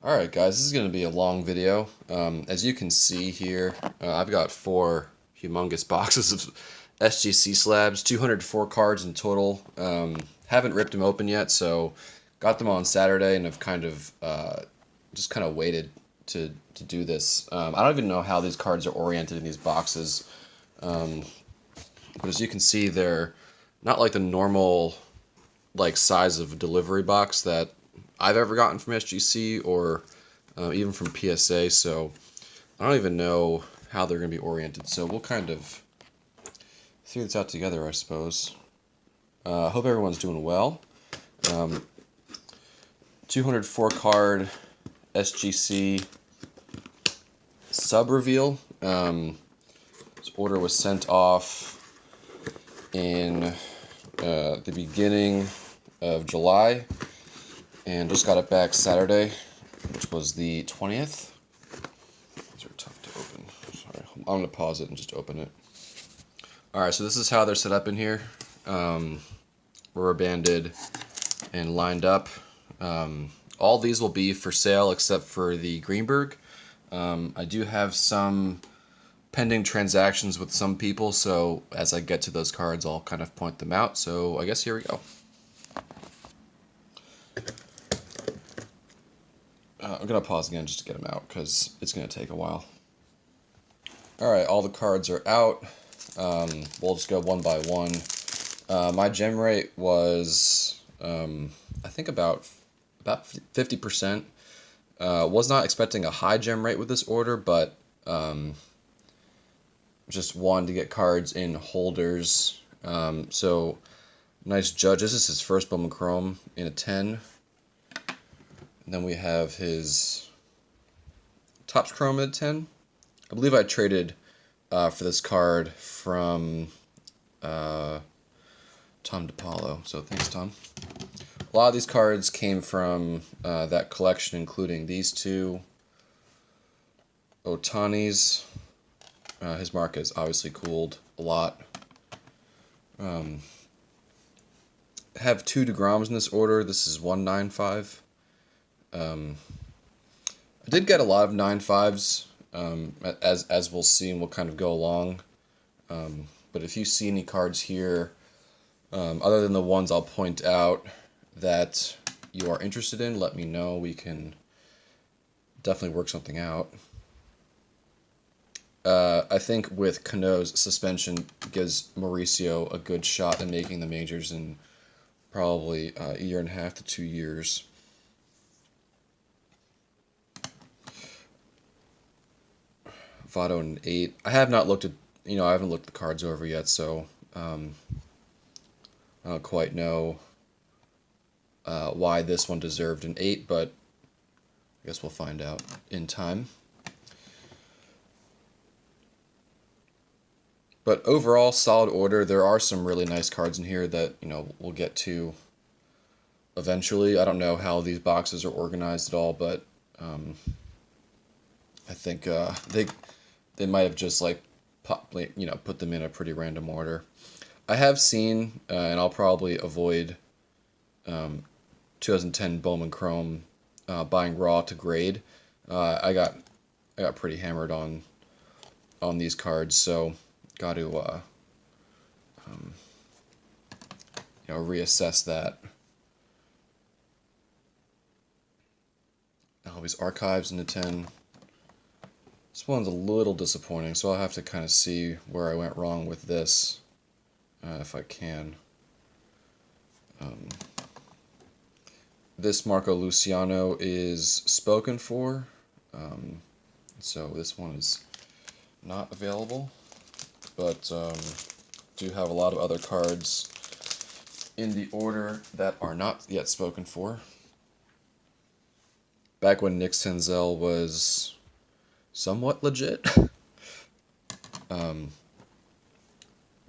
Alright guys, this is going to be a long video. As you can see here, I've got 4 humongous boxes of SGC slabs, 204 cards in total. Haven't ripped them open yet, so got them on Saturday and have just kind of waited to do this. I don't even know how these cards are oriented in these boxes, but as you can see, they're not like the normal size of a delivery box that I've ever gotten from SGC or even from PSA, so I don't even know how they're going to be oriented. So we'll kind of figure this out together, I suppose. Hope everyone's doing well. 204 card SGC sub reveal. This order was sent off in the beginning of July and just got it back Saturday, which was the 20th. These are tough to open. Sorry, I'm going to pause it and just open it. Alright, so this is how they're set up in here. Rubber banded and lined up. All these will be for sale except for the Greenberg. I do have some pending transactions with some people, so as I get to those cards, I'll kind of point them out. So I guess here we go. I'm going to pause again just to get them out because it's going to take a while. Alright, all the cards are out. We'll just go one by one. My gem rate was, I think about 50%. Was not expecting a high gem rate with this order, but just wanted to get cards in holders. So, nice Judge. This is his first Bowman Chrome in a 10. And then we have his Topps Chrome at 10. I believe I traded for this card from Tom DePaulo, so thanks, Tom. A lot of these cards came from that collection, including these two. Otani's. His market is obviously cooled a lot. Have 2 DeGroms in this order. This is 195. I did get a lot of 9.5s, as we'll see, and we'll kind of go along. But if you see any cards here, other than the ones I'll point out that you are interested in, let me know. We can definitely work something out. I think with Cano's suspension gives Mauricio a good shot at making the majors in probably a year and a half to 2 years. Votto an 8. I have not looked at, I haven't looked the cards over yet, so I don't quite know why this one deserved an 8, but I guess we'll find out in time. But overall, solid order. There are some really nice cards in here that, we'll get to eventually. I don't know how these boxes are organized at all, but I think they might have just put them in a pretty random order. I have seen, and I'll probably avoid 2010 Bowman Chrome buying raw to grade. I got pretty hammered on these cards, so got to reassess that. Always archives in the 10. This one's a little disappointing, so I'll have to kind of see where I went wrong with this, if I can. This Marco Luciano is spoken for, so this one is not available, but do have a lot of other cards in the order that are not yet spoken for. Back when Nick Senzel was somewhat legit.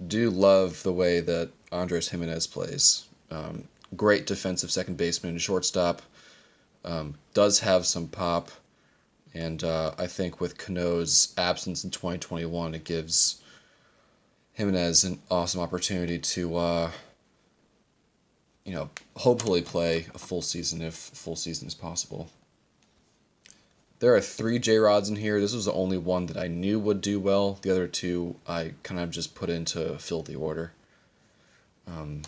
Do love the way that Andres Jimenez plays. Great defensive second baseman and shortstop. Does have some pop. And I think with Cano's absence in 2021, it gives Jimenez an awesome opportunity to, hopefully play a full season if full season is possible. There are 3 J-Rods in here. This was the only one that I knew would do well. The other 2 I kind of just put in to fill the order. And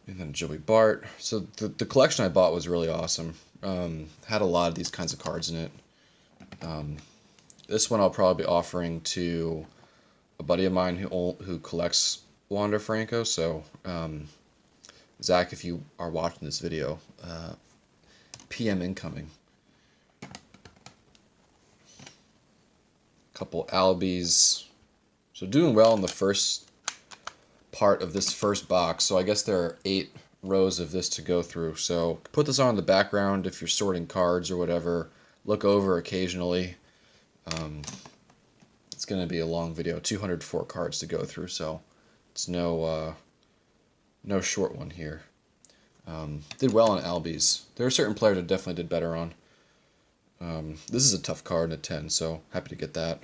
then Joey Bart. So the collection I bought was really awesome. Had a lot of these kinds of cards in it. This one I'll probably be offering to a buddy of mine who collects Wander Franco. So, Zach, if you are watching this video, PM incoming. Couple Albies. So doing well in the first part of this first box. So I guess there are 8 rows of this to go through. So put this on in the background if you're sorting cards or whatever. Look over occasionally. It's going to be a long video. 204 cards to go through, so it's no short one here. Did well on Albies. There are certain players that definitely did better on. This is a tough card in a 10, so happy to get that.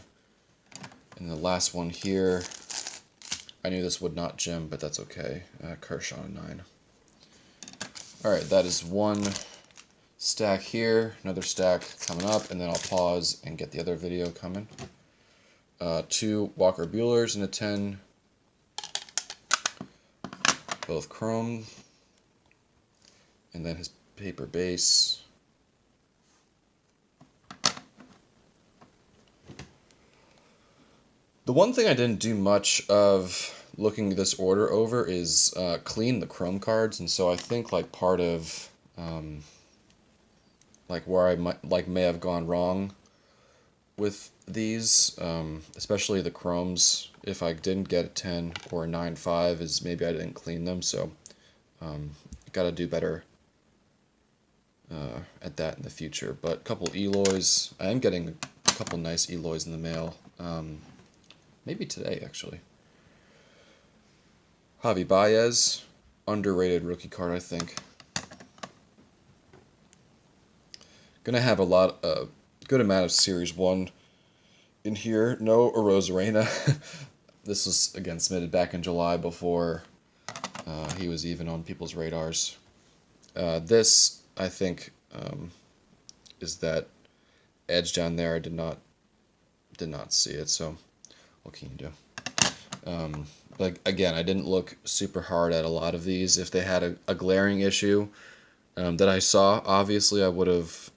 And the last one here, I knew this would not gem, but that's okay. Kershaw 9. Alright, that is one stack here, another stack coming up, and then I'll pause and get the other video coming. 2 Walker Buehlers in a 10, both chrome, and then his paper base. The one thing I didn't do much of looking this order over is clean the chrome cards, and so I think like part of like where I may have gone wrong with these, especially the chromes, if I didn't get a 10 or a 9.5, is maybe I didn't clean them, so got to do better at that in the future. But a couple Eloys, I am getting a couple nice Eloys in the mail, maybe today actually. Javi Baez, underrated rookie card, I think. Gonna have a good amount of Series 1 in here. No Arozarena. This was, again, submitted back in July before he was even on people's radars. This, I think, is that edge down there. I did not see it, so what can you do? But again, I didn't look super hard at a lot of these. If they had a glaring issue that I saw, obviously I would have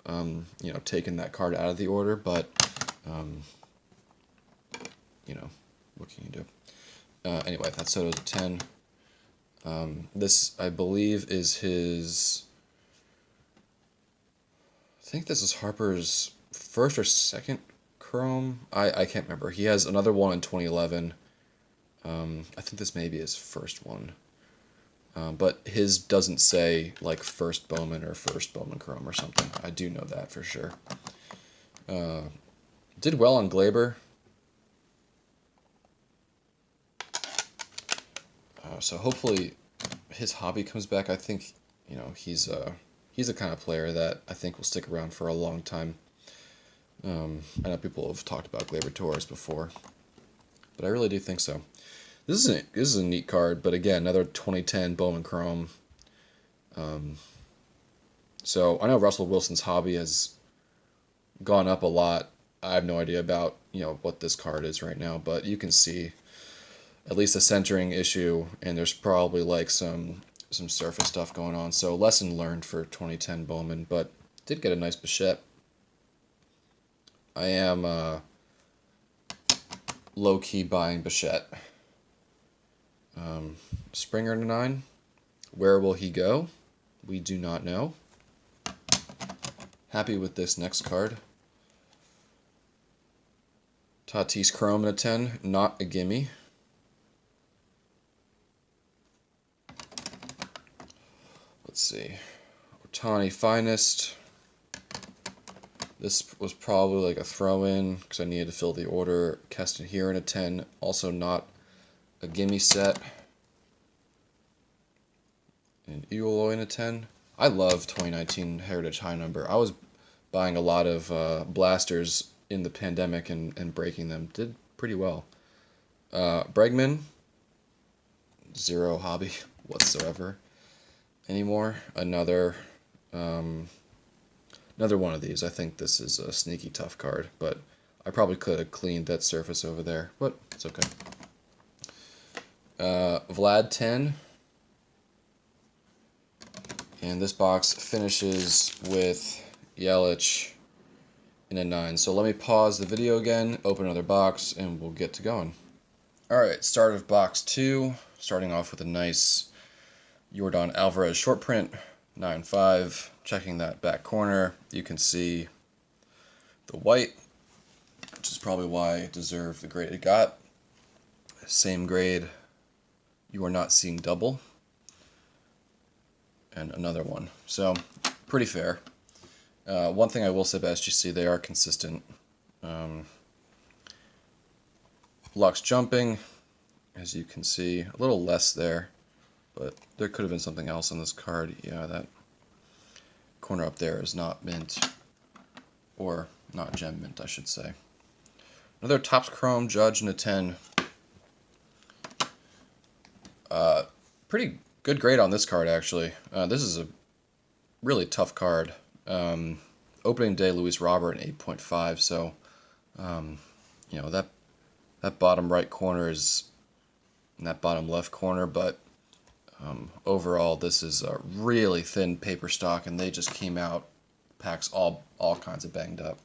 taken that card out of the order, but what can you do? Anyway, that Soto's a 10. This, I believe, is his... I think this is Harper's first or second chrome. I can't remember. He has another one in 2011. I think this may be his first one. But his doesn't say, like, first Bowman or first Bowman chrome or something. I do know that for sure. Did well on Glaber. So hopefully his hobby comes back. I think, he's the kind of player that I think will stick around for a long time. I know people have talked about Glaber Torres before, but I really do think so. This is a neat card, but again, another 2010 Bowman Chrome. So I know Russell Wilson's hobby has gone up a lot. I have no idea about what this card is right now, but you can see at least a centering issue, and there's probably like some surface stuff going on. So lesson learned for 2010 Bowman, but did get a nice Bichette. I am low-key buying Bichette. Springer to 9. Where will he go? We do not know. Happy with this next card. Tatis Chrome in a 10. Not a gimme. Let's see. Ohtani Finest. This was probably like a throw-in because I needed to fill the order. Keston here in a 10. Also not a gimme set. And Eloy in a 10. I love 2019 Heritage High Number. I was buying a lot of blasters in the pandemic and breaking them. Did pretty well. Bregman. Zero hobby whatsoever anymore. Another Another one of these. I think this is a sneaky tough card, but I probably could have cleaned that surface over there, but it's okay. Vlad 10. And this box finishes with Yelich in a 9. So let me pause the video again, open another box, and we'll get to going. Alright, start of box 2. Starting off with a nice Yordan Alvarez short print, 9.5. Checking that back corner, you can see the white, which is probably why it deserved the grade it got. Same grade, you are not seeing double. And another one. So, pretty fair. One thing I will say about SGC, they are consistent. Lux jumping, as you can see, a little less there, but there could have been something else on this card. Yeah, that corner up there is not mint, or not gem mint, I should say. Another Topps Chrome Judge in a 10. Pretty good grade on this card, actually. This is a really tough card. Opening day, Luis Robert, an 8.5. So, you know, that bottom right corner is in that bottom left corner, but overall, this is a really thin paper stock, and they just came out, packs all kinds of banged up.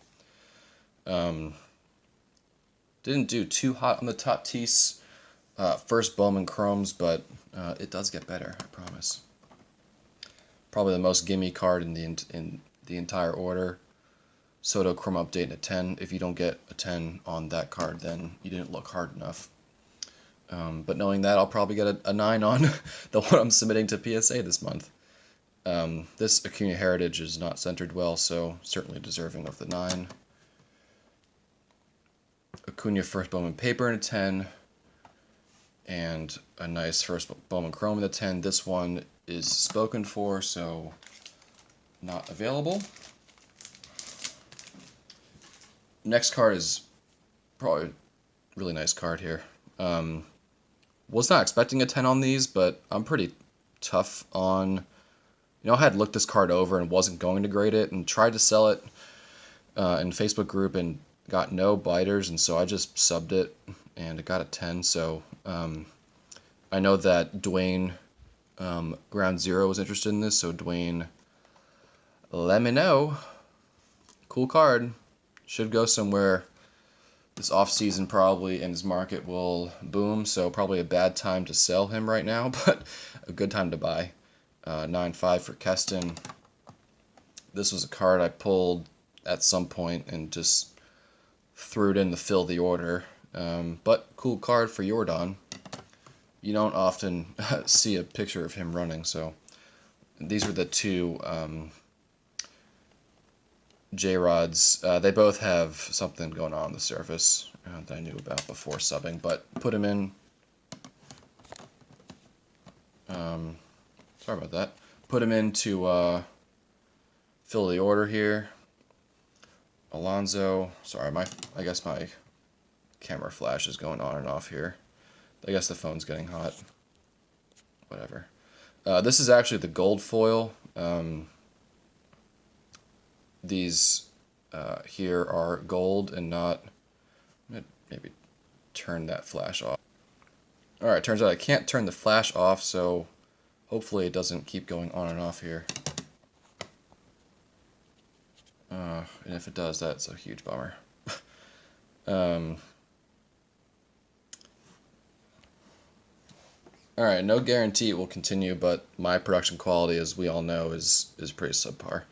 Didn't do too hot on the Tatis first Bowman Chromes, but it does get better, I promise. Probably the most gimme card in the entire order. Soto Chrome Update in a 10. If you don't get a 10 on that card, then you didn't look hard enough. But knowing that, I'll probably get a 9 on the one I'm submitting to PSA this month. This Acuna Heritage is not centered well, so certainly deserving of the 9. Acuna first Bowman Paper in a 10. And a nice first Bowman Chrome in the 10. This one is spoken for, so not available. Next card is probably a really nice card here. Was not expecting a 10 on these, but I'm pretty tough on... You know, I had looked this card over and wasn't going to grade it and tried to sell it in Facebook group and got no biters, and so I just subbed it and it got a 10. So I know that Dwayne Ground Zero was interested in this, so Dwayne, let me know. Cool card. Should go somewhere this off-season probably, and his market will boom, so probably a bad time to sell him right now, but a good time to buy. 9.5 for Keston. This was a card I pulled at some point and just threw it in to fill the order. But cool card for Yordan. You don't often see a picture of him running, so these were the two J-Rods. They both have something going on the surface that I knew about before subbing, but put him in. Sorry about that. Put him in to fill the order here. Alonso. Sorry, I guess my camera flash is going on and off here. I guess the phone's getting hot. Whatever. This is actually the gold foil. These here are gold and not... Maybe turn that flash off. Alright, turns out I can't turn the flash off, so hopefully it doesn't keep going on and off here. And if it does, that's a huge bummer. Alright, no guarantee it will continue, but my production quality, as we all know, is pretty subpar.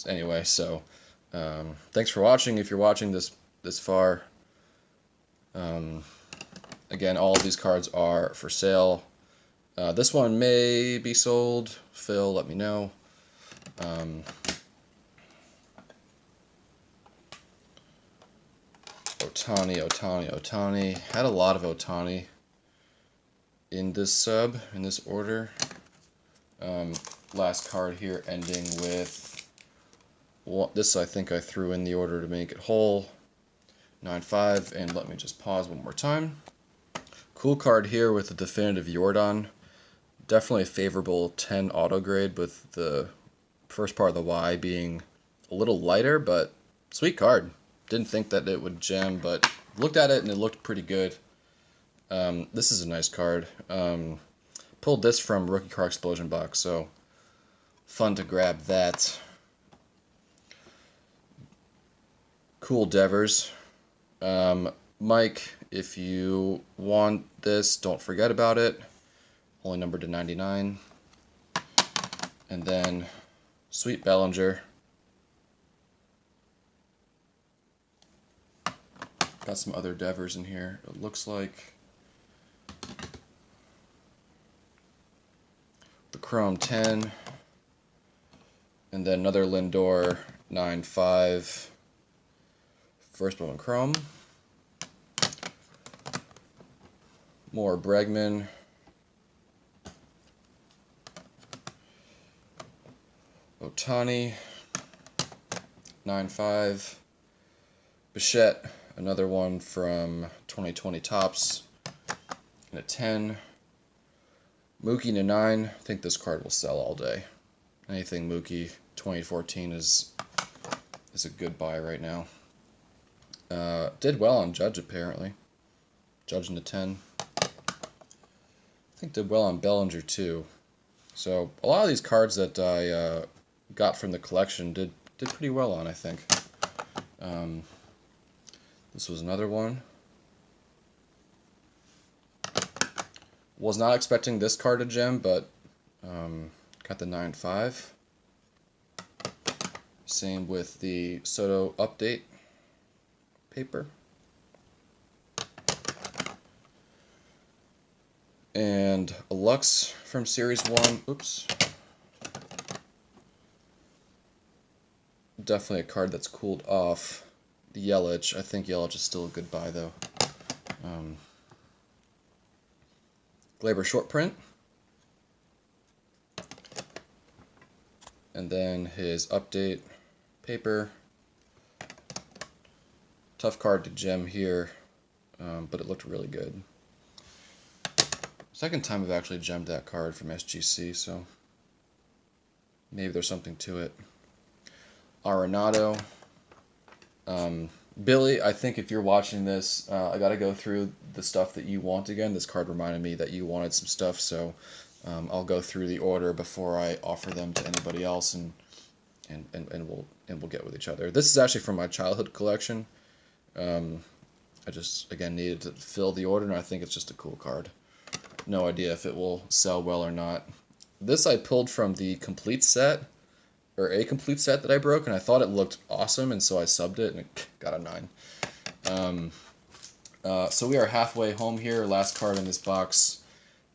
Anyway, so thanks for watching. If you're watching this far, again, all of these cards are for sale. This one may be sold. Phil, let me know. Ohtani. Had a lot of Ohtani in this sub, in this order. Last card here ending with... this I think I threw in the order to make it whole. 9.5, and let me just pause one more time. Cool card here with the definitive Yordan. Definitely a favorable 10 auto grade with the First part of the Y being a little lighter, but sweet card. Didn't think that it would gem, but looked at it and it looked pretty good. This is a nice card. Pulled this from Rookie Card Explosion box, so fun to grab that. Cool Devers. Mike, if you want this, don't forget about it. Only numbered to 99. And then Sweet Bellinger. Got some other Devers in here. It looks like the Chrome 10. And then another Lindor 9.5. First one Chrome. More Bregman. Otani. 9.5. Bichette. Another one from 2020 Topps. And a 10. Mookie to 9. I think this card will sell all day. Anything Mookie 2014 is a good buy right now. Did well on Judge, apparently. Judge in the 10. I think did well on Bellinger, too. So, a lot of these cards that I got from the collection did pretty well on, I think. This was another one. Was not expecting this card to gem, but got the 9.5. Same with the Soto update paper. And a Lux from Series 1. Oops. Definitely a card that's cooled off. The Yelich. I think Yelich is still a good buy, though. Glaber short print. And then his update paper. Tough card to gem here, but it looked really good. Second time I've actually gemmed that card from SGC, so maybe there's something to it. Arenado. Billy, I think if you're watching this, I got to go through the stuff that you want again. This card reminded me that you wanted some stuff, so I'll go through the order before I offer them to anybody else, and we'll get with each other. This is actually from my childhood collection. I just, again, needed to fill the order, and I think it's just a cool card. No idea if it will sell well or not. This I pulled from the complete set, or a complete set that I broke, and I thought it looked awesome, and so I subbed it, and it got a 9. So we are halfway home here. Last card in this box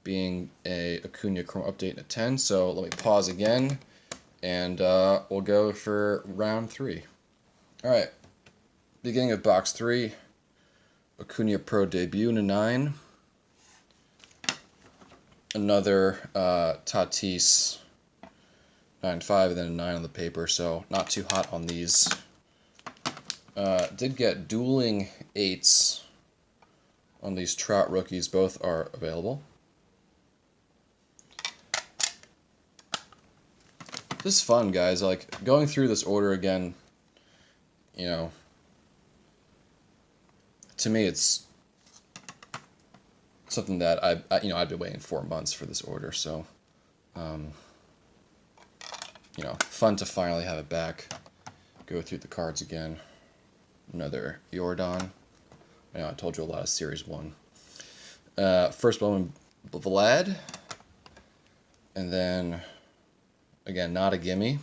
being a Acuna Chrome update and a 10. So let me pause again, and we'll go for round 3. All right. Beginning of box 3, Acuna Pro debut in a 9. Another Tatis 9.5 and then a 9 on the paper, so not too hot on these. Did get dueling 8s on these Trout rookies. Both are available. This is fun, guys. Like, going through this order again, you know, to me it's something that I've been waiting 4 months for this order, so you know, fun to finally have it back. Go through the cards again. Another Jordan. I know I told you a lot of Series 1. First one, Vlad. And then, again, not a gimme.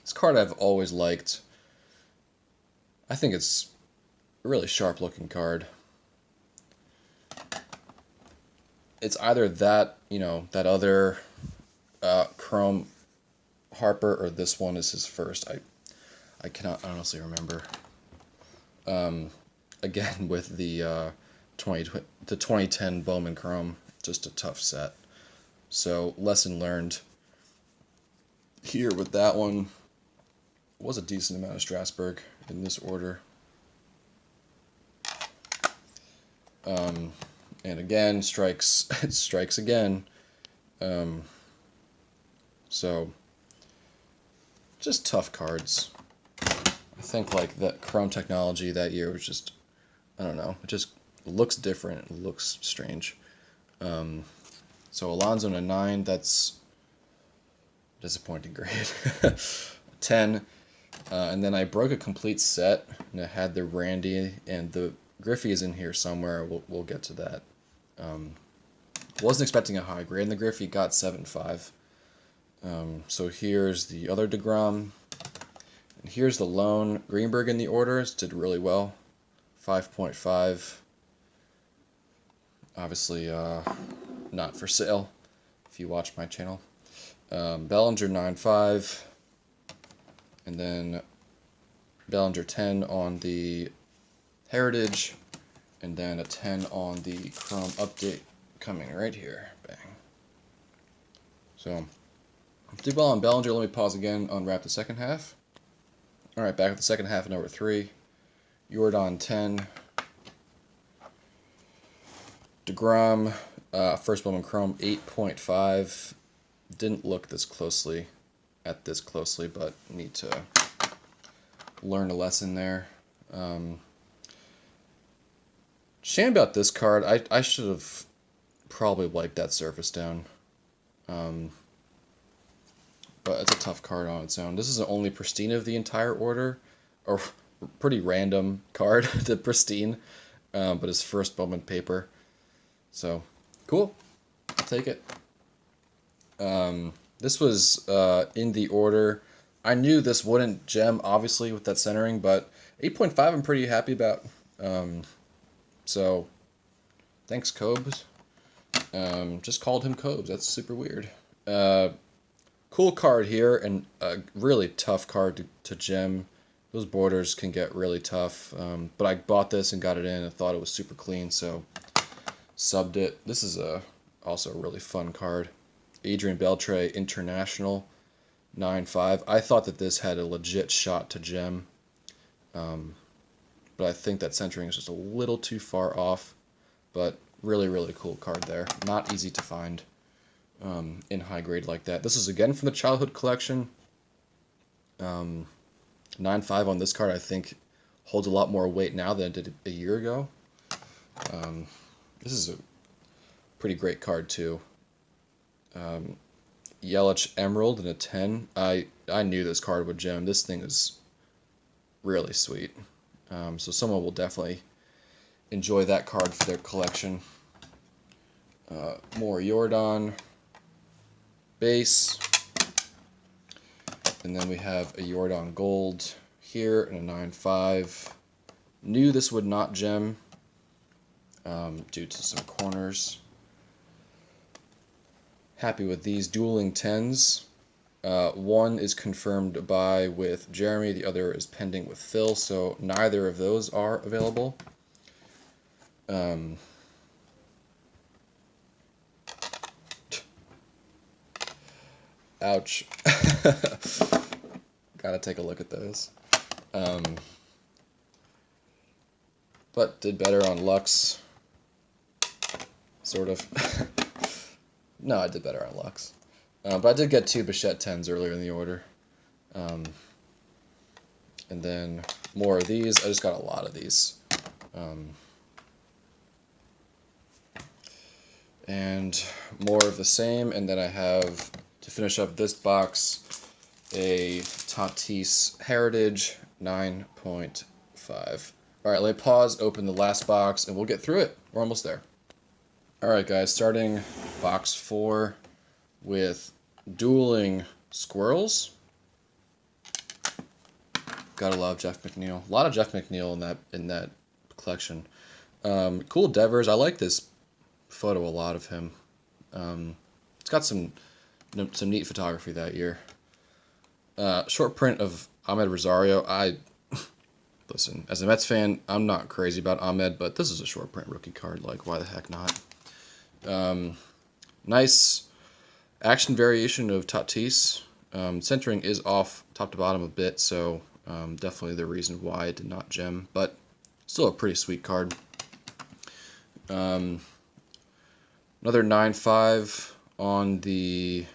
This card I've always liked. I think it's a really sharp looking card. It's either that, you know, that other Chrome Harper, or this one is his first. I cannot honestly remember. Again, with the 2010 Bowman Chrome, just a tough set. So lesson learned here with that one. Was a decent amount of Strasburg in this order. And again, strikes again. So just tough cards. I think like that Chrome technology that year was just, I don't know, it just looks different. It looks strange. So Alonso in a 9, that's disappointing grade. 10. And then I broke a complete set, and it had the Randy, and the Griffey is in here somewhere. We'll get to that. Wasn't expecting a high grade, and the Griffey got 7.5. So here's the other DeGrom. And here's the lone Greenberg in the orders. Did really well. 5.5. Obviously, not for sale if you watch my channel. Bellinger 9.5. And then Bellinger 10 on the Heritage. And then a 10 on the Chrome Update coming right here. Bang. So, did well on Bellinger. Let me pause again, unwrap the second half. Alright, back at the second half of number 3. Jordan 10. DeGrom, first Bowman Chrome 8.5. Didn't look this closely but need to learn a lesson there. Shame about this card. I should have probably wiped that surface down. But it's a tough card on its own. This is the only pristine of the entire order, or pretty random card, the pristine, but it's first Bowman paper. So, cool. I'll take it. This was in the order. I knew this wouldn't gem, obviously, with that centering, but 8.5 I'm pretty happy about. So, thanks, Cobes. Just called him Cobes. That's super weird. Cool card here, and a really tough card to gem. Those borders can get really tough. But I bought this and got it in and thought it was super clean, so subbed it. This is also a really fun card. Adrian Beltre International 9.5. I thought that this had a legit shot to gem. But I think that centering is just a little too far off. But really, really cool card there. Not easy to find in high grade like that. This is again from the childhood collection. 9.5 on this card I think holds a lot more weight now than it did a year ago. This is a pretty great card too. Yelich Emerald in a 10. I knew this card would gem. This thing is really sweet. So someone will definitely enjoy that card for their collection. More Jordan base. And then we have a Jordan Gold here and a 9.5. Knew this would not gem due to some corners. Happy with these dueling 10s. One is confirmed by with Jeremy, the other is pending with Phil, so neither of those are available. Ouch. Gotta take a look at those. But did better on Lux. Sort of. No, I did better on Lux. But I did get 2 Bichette 10s earlier in the order. And then more of these. I just got a lot of these. And more of the same. And then I have, to finish up this box, a Tatis Heritage 9.5. Alright, let me pause, open the last box, and we'll get through it. We're almost there. Alright guys, starting box 4 with Dueling Squirrels. Gotta love Jeff McNeil. A lot of Jeff McNeil in that collection. Cool Devers. I like this photo a lot of him. It's got some neat photography that year. Short print of Ahmed Rosario. Listen, as a Mets fan, I'm not crazy about Ahmed, but this is a short print rookie card. Like, why the heck not? Nice action variation of Tatis. Centering is off top to bottom a bit, so definitely the reason why it did not gem, but still a pretty sweet card. Another 9.5 on the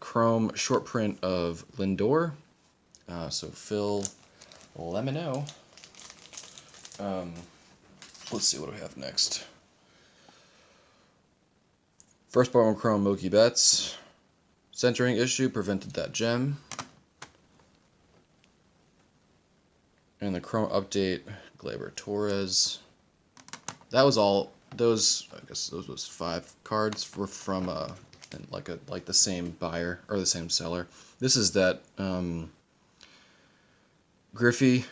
Chrome short print of Lindor. So Phil, let me know. Let's see what do we have next. First Bowman Chrome Mookie Betts. Centering issue prevented that gem. And the Chrome update, Gleyber Torres. That was all. Those, I guess those was 5 cards were from like the same buyer or the same seller. This is that Griffey.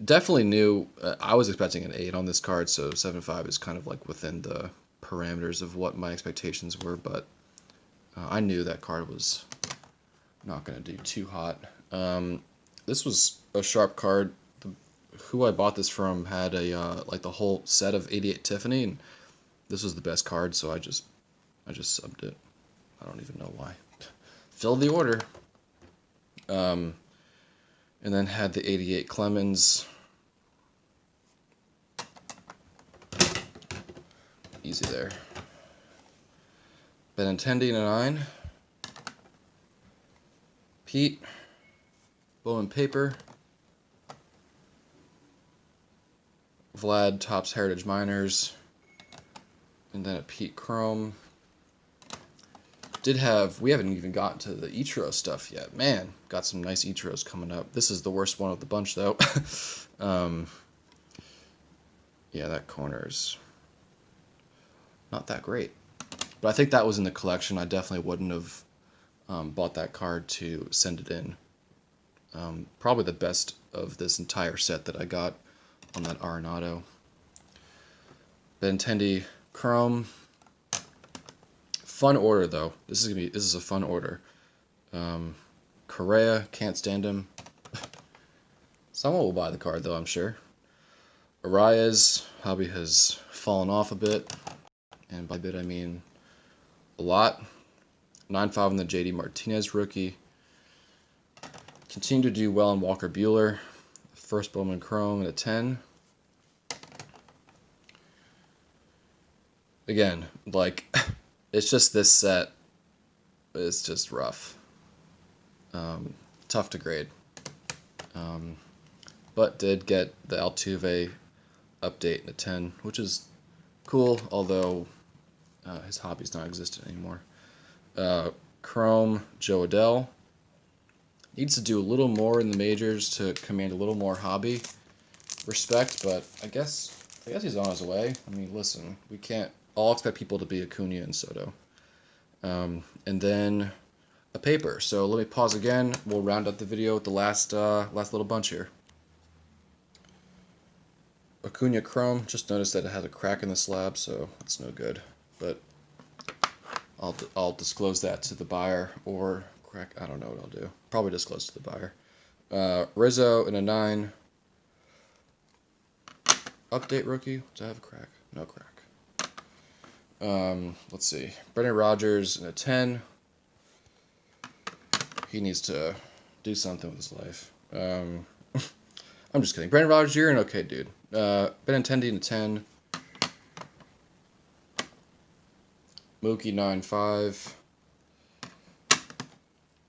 Definitely knew. I was expecting an 8 on this card, so 7.5 is kind of like within the parameters of what my expectations were, but I knew that card was not going to do too hot. This was a sharp card. Who I bought this from had a like the whole set of 88 Tiffany, and this was the best card, so I just subbed it. I don't even know why. Filled the order. And then had the 88 Clemens. Easy there. Benintendi and a 9. Pete. Bowman Paper. Vlad Topps Heritage Miners. And then a Pete Chrome. We haven't even gotten to the Ichiro stuff yet. Man, got some nice Ichiros coming up. This is the worst one of the bunch, though. Yeah, that corner's not that great. But I think that was in the collection. I definitely wouldn't have bought that card to send it in. Probably the best of this entire set that I got on that Arenado. Benintendi Chrome. Fun order though. This is a fun order. Correa, can't stand him. Someone will buy the card though, I'm sure. Arias, hobby has fallen off a bit, and by a bit I mean a lot. 9.5 on the JD Martinez rookie. Continue to do well in Walker Buehler. First Bowman Chrome at a 10. Again, like, it's just this set. It's just rough. Tough to grade. But did get the Altuve update in a 10, which is cool, although his hobby's not existent anymore. Chrome Joe Adell. Needs to do a little more in the majors to command a little more hobby respect, but I guess he's on his way. I mean, listen, we can't all expect people to be Acuna and Soto. And then a paper. So let me pause again. We'll round up the video with the last little bunch here. Acuna Chrome. Just noticed that it has a crack in the slab, so it's no good. But I'll disclose that to the buyer or crack. I don't know what I'll do. Probably disclose to the buyer. Rizzo in a 9. Update rookie. Does that have a crack? No crack. Let's see. Brendan Rodgers in a 10. He needs to do something with his life. I'm just kidding. Brendan Rodgers, you're an okay dude. Benintendi in a 10. Mookie 9.5.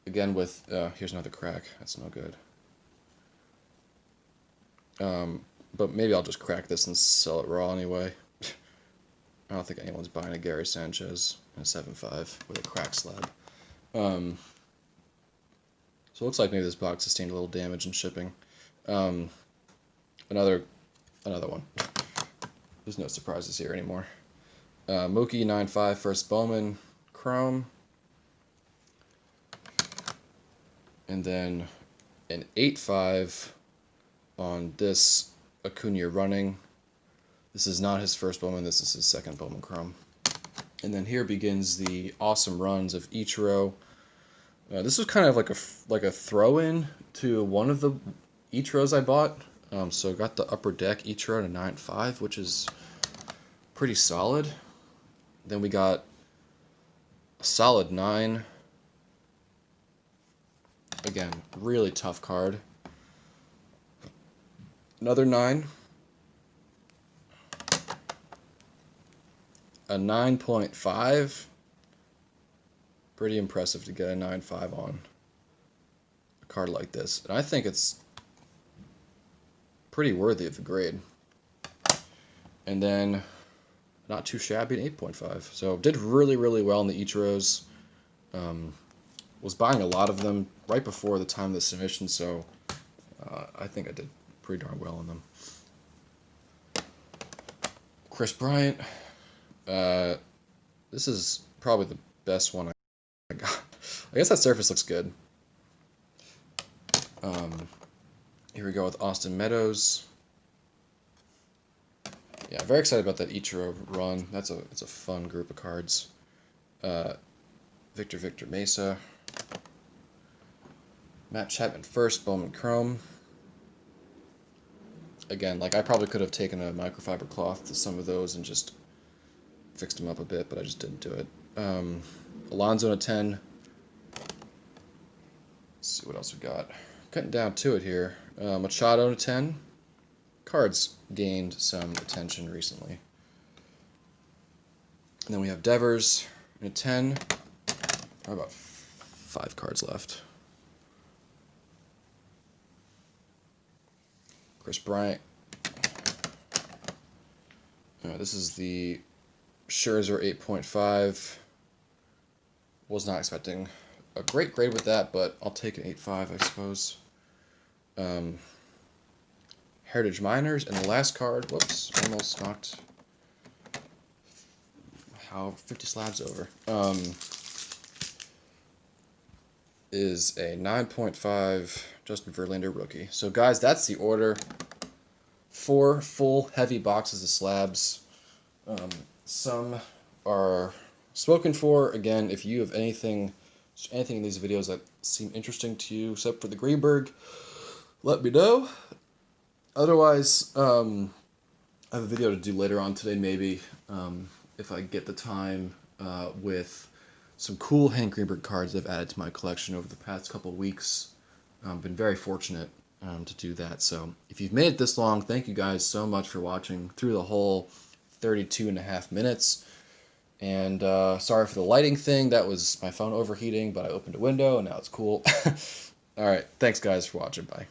Again with, here's another crack. That's no good. But maybe I'll just crack this and sell it raw anyway. I don't think anyone's buying a Gary Sanchez in a 7.5 with a crack slab. So it looks like maybe this box sustained a little damage in shipping. Another one. There's no surprises here anymore. Mookie 9.5 first Bowman Chrome. And then an 8.5 on this Acuna running. This is not his first Bowman, this is his second Bowman Chrome. And then here begins the awesome runs of Ichiro. This was kind of like a throw-in to one of the Ichiros I bought. So I got the Upper Deck Ichiro at a 9.5, which is pretty solid. Then we got a solid 9. Again, really tough card. Another 9. A 9.5. Pretty impressive to get a 9.5 on a card like this. And I think it's pretty worthy of the grade. And then, not too shabby, an 8.5. So did really, really well in the Ichiros. Was buying a lot of them right before the time of the submission, so I think I did pretty darn well in them. Chris Bryant. This is probably the best one I got. I guess that surface looks good. Here we go with Austin Meadows. Yeah, very excited about that Ichiro run. It's a fun group of cards. Victor Mesa. Matt Chapman first, Bowman Chrome. Again, like I probably could have taken a microfiber cloth to some of those and just fixed them up a bit, but I just didn't do it. Alonso in a 10. Let's see what else we got. Cutting down to it here. Machado in a 10. Cards gained some attention recently. And then we have Devers in a 10. About 5 cards left. Chris Bryant. This is the Scherzer 8.5. Was not expecting a great grade with that, but I'll take an 8.5, I suppose. Heritage Miners, and the last card, whoops, almost knocked 50 slabs over, is a 9.5 Justin Verlander rookie. So guys, that's the order. 4 full heavy boxes of slabs. Some are spoken for. Again, if you have anything in these videos that seem interesting to you, except for the Greenberg, let me know. Otherwise, I have a video to do later on today, maybe, if I get the time, with some cool Hank Greenberg cards I've added to my collection over the past couple of weeks. I've been very fortunate to do that. So if you've made it this long, thank you guys so much for watching through the whole 32.5 minutes. And sorry for the lighting thing. That was my phone overheating, but I opened a window and now it's cool. All right. Thanks, guys, for watching. Bye.